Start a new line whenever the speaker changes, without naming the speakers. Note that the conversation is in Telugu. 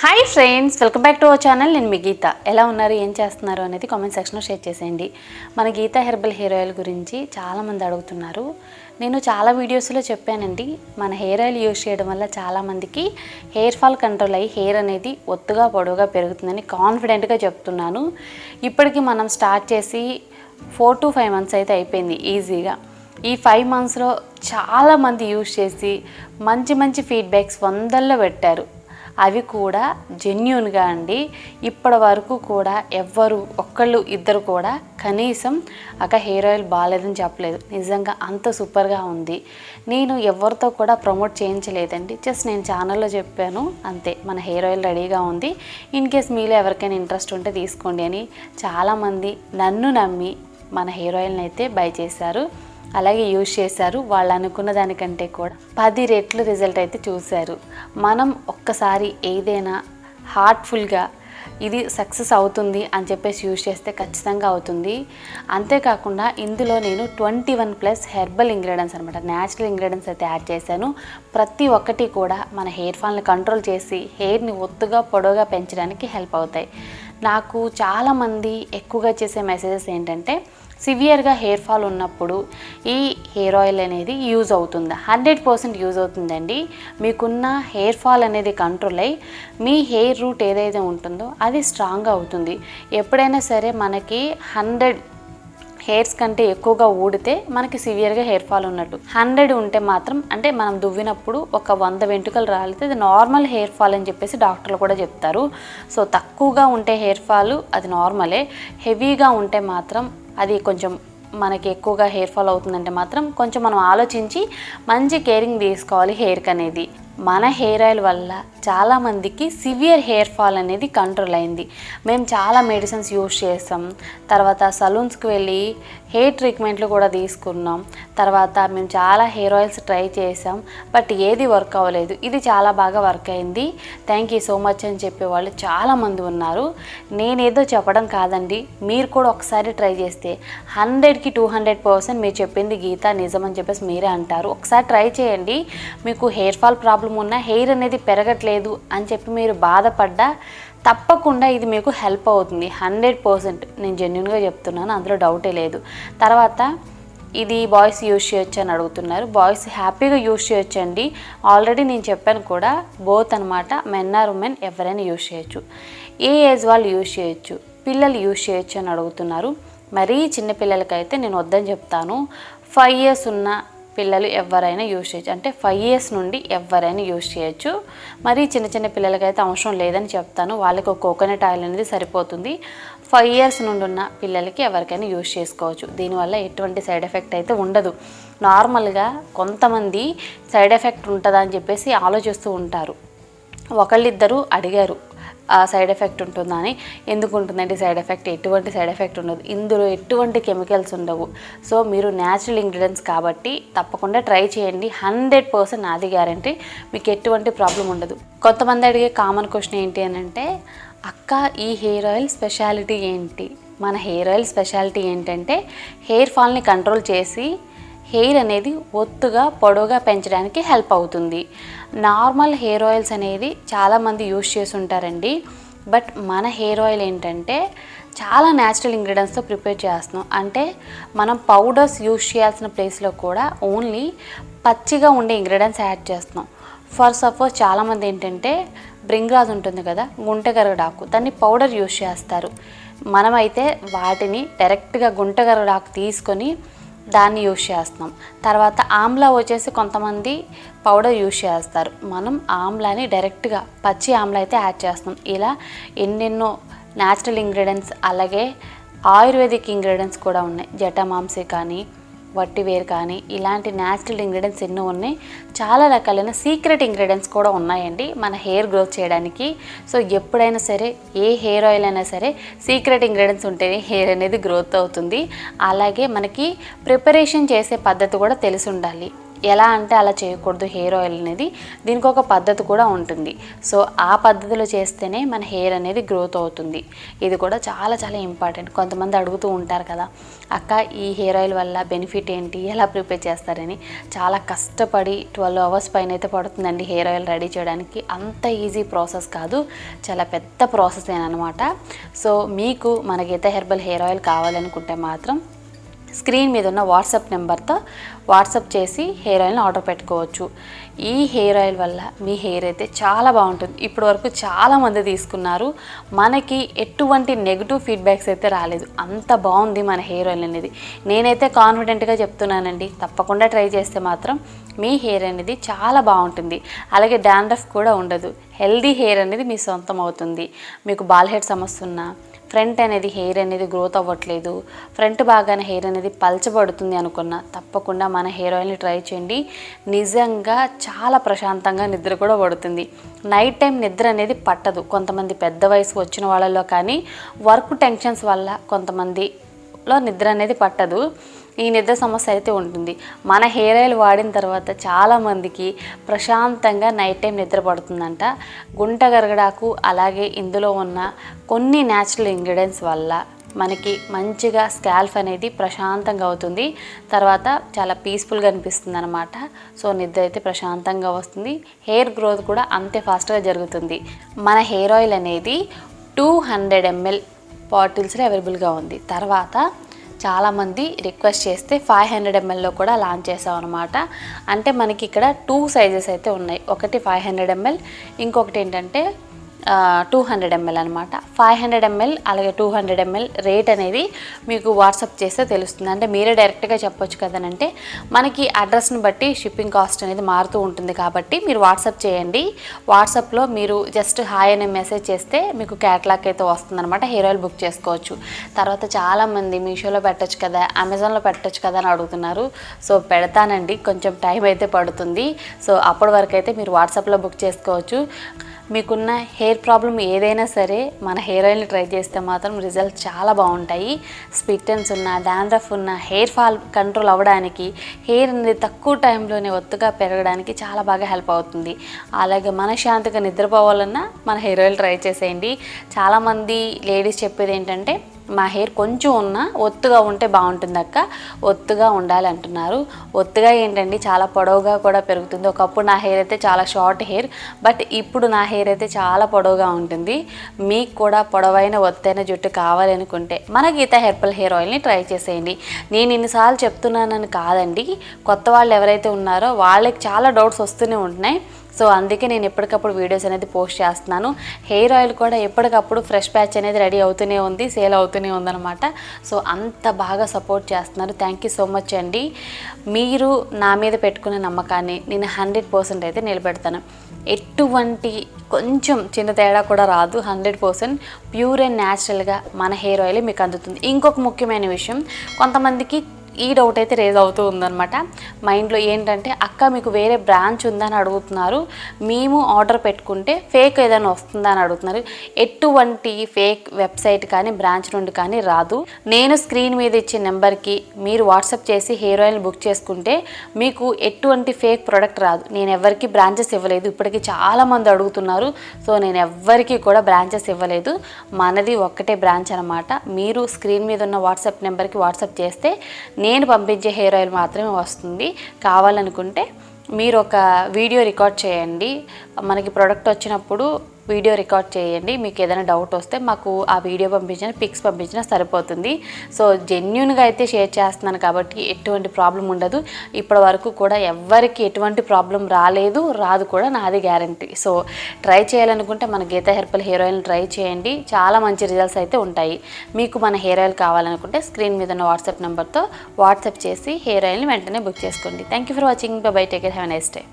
Hi friends, welcome back to our channel. నేను మీ గీత. ఎలా ఉన్నారు, ఏం చేస్తున్నారు అనేది కామెంట్ సెక్షన్లో షేర్ చేసేయండి. మన గీత హెర్బల్ హెయిర్ ఆయిల్ గురించి చాలామంది అడుగుతున్నారు. నేను చాలా వీడియోస్లో చెప్పానండి, మన హెయిర్ ఆయిల్ యూజ్ చేయడం వల్ల చాలామందికి హెయిర్ ఫాల్ కంట్రోల్ అయ్యి హెయిర్ అనేది ఒత్తుగా పొడవుగా పెరుగుతుందని కాన్ఫిడెంట్గా చెప్తున్నాను. ఇప్పటికి మనం స్టార్ట్ చేసి 4 to 5 months అయితే అయిపోయింది ఈజీగా. ఈ 5 monthsలో చాలామంది యూజ్ చేసి మంచి మంచి ఫీడ్బ్యాక్స్ వందల్లో పెట్టారు. అవి కూడా జెన్యూన్గా అండి. ఇప్పటి వరకు కూడా ఎవ్వరు ఒక్కళ్ళు ఇద్దరు కూడా కనీసం హెయిర్ ఆయిల్ బాగాలేదని చెప్పలేదు. నిజంగా అంత సూపర్గా ఉంది. నేను ఎవరితో కూడా ప్రమోట్ చేయించలేదండి, జస్ట్ నేను ఛానల్లో చెప్పాను అంతే. మన హెయిర్ ఆయిల్ రెడీగా ఉంది, ఇన్ కేస్ మీలో ఎవరికైనా ఇంట్రెస్ట్ ఉంటే తీసుకోండి అని చాలామంది నన్ను నమ్మి మన హెయిర్ ఆయిల్ని అయితే బై చేశారు, అలాగే యూజ్ చేశారు. వాళ్ళు అనుకున్న దానికంటే కూడా 10 రెట్లు రిజల్ట్ అయితే చూశారు. మనం ఒక్కసారి ఏదైనా హార్ట్ఫుల్గా ఇది సక్సెస్ అవుతుంది అని చెప్పేసి యూజ్ చేస్తే ఖచ్చితంగా అవుతుంది. అంతేకాకుండా ఇందులో నేను 21+ హెర్బల్ ఇంగ్రీడియంట్స్ అనమాట, న్యాచురల్ ఇంగ్రీడియంట్స్ అయితే యాడ్ చేశాను. ప్రతి ఒక్కటి కూడా మన హెయిర్ ఫాల్ని కంట్రోల్ చేసి హెయిర్ని ఒత్తుగా పొడవుగా పెంచడానికి హెల్ప్ అవుతాయి. నాకు చాలామంది ఎక్కువగా చేసే మెసేజెస్ ఏంటంటే, సివియర్గా హెయిర్ ఫాల్ ఉన్నప్పుడు ఈ హెయిర్ ఆయిల్ అనేది యూజ్ అవుతుందా? 100% యూజ్ అవుతుందండి. మీకున్న హెయిర్ ఫాల్ అనేది కంట్రోల్ అయ్యి మీ హెయిర్ రూట్ ఏదైతే ఉంటుందో అది స్ట్రాంగ్గా అవుతుంది. ఎప్పుడైనా సరే మనకి 100 హెయిర్స్ కంటే ఎక్కువగా ఊడితే మనకి సివియర్గా హెయిర్ ఫాల్ ఉన్నట్టు. 100 ఉంటే మాత్రం, అంటే మనం దువ్వినప్పుడు ఒక 100 వెంట్రుకలు రాలితే అది నార్మల్ హెయిర్ ఫాల్ అని చెప్పేసి డాక్టర్లు కూడా చెప్తారు. సో తక్కువగా ఉంటే హెయిర్ ఫాల్ అది నార్మలే. హెవీగా ఉంటే మాత్రం అది కొంచెం మనకి ఎక్కువగా హెయిర్ ఫాల్ అవుతుందంటే మాత్రం కొంచెం మనం ఆలోచించి మంచి కేరింగ్ తీసుకోవాలి హెయిర్కి అనేది. మన హెయిర్ ఆయిల్ వల్ల చాలామందికి సివియర్ హెయిర్ ఫాల్ అనేది కంట్రోల్ అయింది. మేము చాలా మెడిసిన్స్ యూజ్ చేస్తాం, తర్వాత సలూన్స్కి వెళ్ళి హెయిర్ ట్రీట్మెంట్లు కూడా తీసుకున్నాం, తర్వాత మేము చాలా హెయిర్ ఆయిల్స్ ట్రై చేసాం, బట్ ఏది వర్క్ అవ్వలేదు. ఇది చాలా బాగా వర్క్ అయింది, థ్యాంక్ యూ సో మచ్ అని చెప్పేవాళ్ళు చాలామంది ఉన్నారు. నేనేదో చెప్పడం కాదండి, మీరు కూడా ఒకసారి ట్రై చేస్తే 100కి 200% మీరు చెప్పింది గీత నిజం అని చెప్పేసి మీరే అంటారు. ఒకసారి ట్రై చేయండి. మీకు హెయిర్ ఫాల్ ప్రాబ్లం ఉన్న, హెయిర్ అనేది పెరగట్లేదు అని చెప్పి మీరు బాధపడ్డా తప్పకుండా ఇది మీకు హెల్ప్ అవుతుంది. 100% నేను జెన్యూన్గా చెప్తున్నాను, అందులో డౌటే లేదు. తర్వాత ఇది బాయ్స్ యూజ్ చేయొచ్చు అని అడుగుతున్నారు. బాయ్స్ హ్యాపీగా యూజ్ చేయొచ్చండి. ఆల్రెడీ నేను చెప్పాను కూడా, బోత్ అనమాట, మెన్ ఆర్ ఉమెన్ ఎవరైనా యూజ్ చేయొచ్చు, ఏ ఏజ్ వాళ్ళు యూజ్ చేయొచ్చు, పిల్లలు యూజ్ చేయొచ్చు అని అడుగుతున్నారు. మరీ చిన్నపిల్లలకైతే నేను వద్దని చెప్తాను. 5 years ఉన్న పిల్లలు ఎవరైనా యూజ్ చేయొచ్చు, అంటే 5 years నుండి ఎవరైనా యూజ్ చేయొచ్చు. మరి చిన్న చిన్న పిల్లలకైతే అవసరం లేదని చెప్తాను, వాళ్ళకి ఒక కోకోనట్ ఆయిల్ అనేది సరిపోతుంది. 5 years నుండి ఉన్న పిల్లలకి ఎవరికైనా యూజ్ చేసుకోవచ్చు. దీనివల్ల ఎటువంటి సైడ్ ఎఫెక్ట్ అయితే ఉండదు. నార్మల్గా కొంతమంది సైడ్ ఎఫెక్ట్ ఉంటుందా అని చెప్పేసి ఆలోచిస్తూ ఉంటారు. ఒకళ్ళిద్దరూ అడిగారు సైడ్ ఎఫెక్ట్ ఉంటుందా అని. ఎందుకు ఉంటుందండి సైడ్ ఎఫెక్ట్? ఎటువంటి సైడ్ ఎఫెక్ట్ ఉండదు, ఇందులో ఎటువంటి కెమికల్స్ ఉండవు. సో మీరు న్యాచురల్ ఇంగ్రీడియంట్స్ కాబట్టి తప్పకుండా ట్రై చేయండి. 100% నాది గ్యారంటీ, మీకు ఎటువంటి ప్రాబ్లం ఉండదు. కొంతమంది అడిగే కామన్ క్వశ్చన్ ఏంటి అని అంటే, అక్క ఈ హెయిర్ ఆయిల్ స్పెషాలిటీ ఏంటి? మన హెయిర్ ఆయిల్ స్పెషాలిటీ ఏంటంటే, హెయిర్ ఫాల్ని కంట్రోల్ చేసి హెయిర్ అనేది ఒత్తుగా పొడవుగా పెంచడానికి హెల్ప్ అవుతుంది. నార్మల్ హెయిర్ ఆయిల్స్ అనేది చాలామంది యూజ్ చేసి ఉంటారండి, బట్ మన హెయిర్ ఆయిల్ ఏంటంటే చాలా న్యాచురల్ ఇంగ్రీడియంట్స్తో ప్రిపేర్ చేస్తున్నాం. అంటే మనం పౌడర్స్ యూజ్ చేయాల్సిన ప్లేస్లో కూడా ఓన్లీ పచ్చిగా ఉండే ఇంగ్రీడియంట్స్ యాడ్ చేస్తున్నాం. ఫర్ సపోజ్ చాలామంది ఏంటంటే బ్రింగ్రాజ్ ఉంటుంది కదా, గుంటగరడాకు, దాన్ని పౌడర్ యూజ్ చేస్తారు. మనమైతే వాటిని డైరెక్ట్గా గుంటగరడాకు తీసుకొని దాన్ని యూజ్ చేస్తున్నాం. తర్వాత ఆమ్లా వచ్చేసి కొంతమంది పౌడర్ యూజ్ చేస్తారు, మనం ఆమ్లాని డైరెక్ట్గా పచ్చి ఆమ్లా అయితే యాడ్ చేస్తున్నాం. ఇలా ఎన్నెన్నో న్యాచురల్ ఇంగ్రీడియంట్స్, అలాగే ఆయుర్వేదిక్ ఇంగ్రీడియంట్స్ కూడా ఉన్నాయి. జటామాంసి కానీ, వట్టివేరు కానీ, ఇలాంటి న్యాచురల్ ఇంగ్రీడియంట్స్ ఎన్నో ఉన్నాయి. చాలా రకాలైన సీక్రెట్ ఇంగ్రీడియంట్స్ కూడా ఉన్నాయండి మన హెయిర్ గ్రోత్ చేయడానికి. సో ఎప్పుడైనా సరే ఏ హెయిర్ ఆయిల్ అయినా సరే సీక్రెట్ ఇంగ్రీడియంట్స్ ఉంటేనే హెయిర్ అనేది గ్రోత్ అవుతుంది. అలాగే మనకి ప్రిపరేషన్ చేసే పద్ధతి కూడా తెలిసి ఉండాలి. ఎలా అంటే అలా చేయకూడదు. హెయిర్ ఆయిల్ అనేది దీనికి ఒక పద్ధతి కూడా ఉంటుంది. సో ఆ పద్ధతిలో చేస్తేనే మన హెయిర్ అనేది గ్రోత్ అవుతుంది. ఇది కూడా చాలా చాలా ఇంపార్టెంట్. కొంతమంది అడుగుతూ ఉంటారు కదా, అక్క ఈ హెయిర్ ఆయిల్ వల్ల బెనిఫిట్ ఏంటి, ఎలా ప్రిపేర్ చేస్తారని. చాలా కష్టపడి 12 అవర్స్ పైన అయితే పడుతుందండి హెయిర్ ఆయిల్ రెడీ చేయడానికి. అంత ఈజీ ప్రాసెస్ కాదు, చాలా పెద్ద ప్రాసెస్ అనమాట. సో మీకు మన గీత హెర్బల్ హెయిర్ ఆయిల్ కావాలనుకుంటే మాత్రం స్క్రీన్ మీద ఉన్న వాట్సాప్ నెంబర్తో వాట్సాప్ చేసి హెయిర్ ఆయిల్ని ఆర్డర్ పెట్టుకోవచ్చు. ఈ హెయిర్ ఆయిల్ వల్ల మీ హెయిర్ అయితే చాలా బాగుంటుంది. ఇప్పటి వరకు చాలామంది తీసుకున్నారు, మనకి ఎటువంటి నెగిటివ్ ఫీడ్బ్యాక్స్ అయితే రాలేదు. అంత బాగుంది మన హెయిర్ ఆయిల్ అనేది. నేనైతే కాన్ఫిడెంట్గా చెప్తున్నానండి, తప్పకుండా ట్రై చేస్తే మాత్రం మీ హెయిర్ అనేది చాలా బాగుంటుంది. అలాగే డాండ్రఫ్ కూడా ఉండదు. హెల్దీ హెయిర్ అనేది మీ సొంతం అవుతుంది. మీకు బాల్ హెడ్ సమస్య ఉన్నా, ఫ్రంట్ అనేది హెయిర్ అనేది గ్రోత్ అవ్వట్లేదు, ఫ్రంట్ బాగానే హెయిర్ అనేది పలచబడుతుంది అనుకున్నా, తప్పకుండా మన హెయిర్ ఆయిల్ని ట్రై చేయండి. నిజంగా చాలా ప్రశాంతంగా నిద్ర కూడా పడుతుంది. నైట్ టైం నిద్ర అనేది పట్టదు. కొంతమంది పెద్ద వయసు వచ్చిన వాళ్ళలో కానీ వర్క్ టెన్షన్స్ వల్ల కొంతమందిలో నిద్ర అనేది పట్టదు. ఈ నిద్ర సమస్య అయితే ఉంటుంది. మన హెయిర్ ఆయిల్ వాడిన తర్వాత చాలామందికి ప్రశాంతంగా నైట్ టైం నిద్ర పడుతుందంట. గుంట గరగడాకు అలాగే ఇందులో ఉన్న కొన్ని న్యాచురల్ ఇంగ్రీడియంట్స్ వల్ల మనకి మంచిగా స్కాల్ఫ్ అనేది ప్రశాంతంగా అవుతుంది. తర్వాత చాలా పీస్ఫుల్గా అనిపిస్తుంది అనమాట. సో నిద్ర అయితే ప్రశాంతంగా వస్తుంది. హెయిర్ గ్రోత్ కూడా అంతే ఫాస్ట్గా జరుగుతుంది. మన హెయిర్ ఆయిల్ అనేది 200 ml బాటిల్స్లో అవైలబుల్గా ఉంది. తర్వాత చాలామంది రిక్వెస్ట్ చేస్తే 500 mlలో కూడా లాంచ్ చేసాం అనమాట. అంటే మనకి ఇక్కడ 2 సైజెస్ అయితే ఉన్నాయి. ఒకటి 500 ml, ఇంకొకటి ఏంటంటే 200 ml అనమాట. 500 ml అలాగే 200 ml రేట్ అనేది మీకు వాట్సాప్ చేస్తే తెలుస్తుంది. అంటే మీరే డైరెక్ట్గా చెప్పొచ్చు కదనంటే మనకి అడ్రస్ని బట్టి షిప్పింగ్ కాస్ట్ అనేది మారుతూ ఉంటుంది. కాబట్టి మీరు వాట్సాప్ చేయండి. వాట్సాప్లో మీరు జస్ట్ హాయ్ అనే మెసేజ్ చేస్తే మీకు క్యాటలాగ్ అయితే వస్తుందన్నమాట. హెయిర్ ఆయిల్ బుక్ చేసుకోవచ్చు. తర్వాత చాలామంది మీషోలో పెట్టచ్చు కదా, అమెజాన్లో పెట్టచ్చు కదా అని అడుగుతున్నారు. సో పెడతానండి, కొంచెం టైం అయితే పడుతుంది. సో అప్పటి వరకు అయితే మీరు వాట్సాప్లో బుక్ చేసుకోవచ్చు. మీకున్న హెయిర్ ప్రాబ్లం ఏదైనా సరే మన హెయిర్ ఆయిల్ని ట్రై చేస్తే మాత్రం రిజల్ట్ చాలా బాగుంటాయి. స్ప్లిటన్స్ ఉన్న, డాండ్రఫ్ ఉన్న, హెయిర్ ఫాల్ కంట్రోల్ అవ్వడానికి, హెయిర్ అనేది తక్కువ టైంలోనే ఒత్తుగా పెరగడానికి చాలా బాగా హెల్ప్ అవుతుంది. అలాగే మనశ్శాంతిగా నిద్రపోవాలన్నా మన హెయిర్ ఆయిల్ ట్రై చేసేయండి. చాలామంది లేడీస్ చెప్పేది ఏంటంటే మా హెయిర్ కొంచెం ఉన్నా ఒత్తుగా ఉంటే బాగుంటుంది అక్క, ఒత్తుగా ఉండాలి అంటున్నారు. ఒత్తుగా ఏంటండి, చాలా పొడవుగా కూడా పెరుగుతుంది. ఒకప్పుడు నా హెయిర్ అయితే చాలా షార్ట్ హెయిర్, బట్ ఇప్పుడు నా హెయిర్ అయితే చాలా పొడవుగా ఉంటుంది. మీకు కూడా పొడవైన ఒత్తైన జుట్టు కావాలి అనుకుంటే మన గీత హెర్బల్ హెయిర్ ఆయిల్ని ట్రై చేసేయండి. నేను ఇన్నిసార్లు చెప్తున్నానని కాదండి, కొత్త వాళ్ళు ఎవరైతే ఉన్నారో వాళ్ళకి చాలా డౌట్స్ వస్తూనే ఉంటున్నాయి. సో అందుకే నేను ఎప్పటికప్పుడు వీడియోస్ అనేది పోస్ట్ చేస్తున్నాను. హెయిర్ ఆయిల్ కూడా ఎప్పటికప్పుడు ఫ్రెష్ ప్యాచ్ అనేది రెడీ అవుతూనే ఉంది, సేల్ అవుతూనే ఉందన్నమాట. సో అంత బాగా సపోర్ట్ చేస్తున్నారు. థ్యాంక్ యూ సో మచ్ అండి. మీరు నా మీద పెట్టుకున్న నమ్మకాన్ని నేను 100% అయితే నిలబెడతాను. ఎటువంటి కొంచెం చిన్న తేడా కూడా రాదు. 100% ప్యూర్ అండ్ న్యాచురల్గా మన హెయిర్ ఆయిల్ మీకు అందుతుంది. ఇంకొక ముఖ్యమైన విషయం, కొంతమందికి ఈ డౌట్ అయితే రేజ్ అవుతూ ఉందన్నమాట మైండ్లో. ఏంటంటే అక్క మీకు వేరే బ్రాంచ్ ఉందని అడుగుతున్నారు, మేము ఆర్డర్ పెట్టుకుంటే ఫేక్ ఏదైనా వస్తుందా అని అడుగుతున్నారు. ఎటువంటి ఫేక్ వెబ్సైట్ కానీ బ్రాంచ్ నుండి కానీ రాదు. నేను స్క్రీన్ మీద ఇచ్చే నెంబర్కి మీరు వాట్సాప్ చేసి హెయిర్ ఆయిల్ బుక్ చేసుకుంటే మీకు ఎటువంటి ఫేక్ ప్రోడక్ట్ రాదు. నేను ఎవరికి బ్రాంచెస్ ఇవ్వలేదు. ఇప్పటికీ చాలామంది అడుగుతున్నారు. సో నేను ఎవ్వరికి కూడా బ్రాంచెస్ ఇవ్వలేదు. మనది ఒక్కటే బ్రాంచ్ అనమాట. మీరు స్క్రీన్ మీద ఉన్న వాట్సాప్ నెంబర్కి వాట్సాప్ చేస్తే నేను పంపించే హెయిర్ ఆయిల్ మాత్రమే వస్తుంది. కావాలనుకుంటే మీరు ఒక వీడియో రికార్డ్ చేయండి. మనకి ప్రోడక్ట్ వచ్చినప్పుడు వీడియో రికార్డ్ చేయండి. మీకు ఏదైనా డౌట్ వస్తే మాకు ఆ వీడియో పంపించిన, పిక్స్ పంపించినా సరిపోతుంది. సో జెన్యూన్గా అయితే షేర్ చేస్తున్నాను కాబట్టి ఎటువంటి ప్రాబ్లం ఉండదు. ఇప్పటి వరకు కూడా ఎవ్వరికి ఎటువంటి ప్రాబ్లం రాలేదు, రాదు కూడా, నాది గ్యారంటీ. సో ట్రై చేయాలనుకుంటే మన గీత హెర్బల్ హెయిర్ ఆయిల్ని ట్రై చేయండి. చాలా మంచి రిజల్ట్స్ అయితే ఉంటాయి. మీకు మన హెయిర్ ఆయిల్ కావాలనుకుంటే స్క్రీన్ మీద ఉన్న వాట్సాప్ నెంబర్తో వాట్సాప్ చేసి హెయిర్ ఆయిల్ని వెంటనే బుక్ చేసుకోండి. Thank you for watching. By, take care, have a nice day.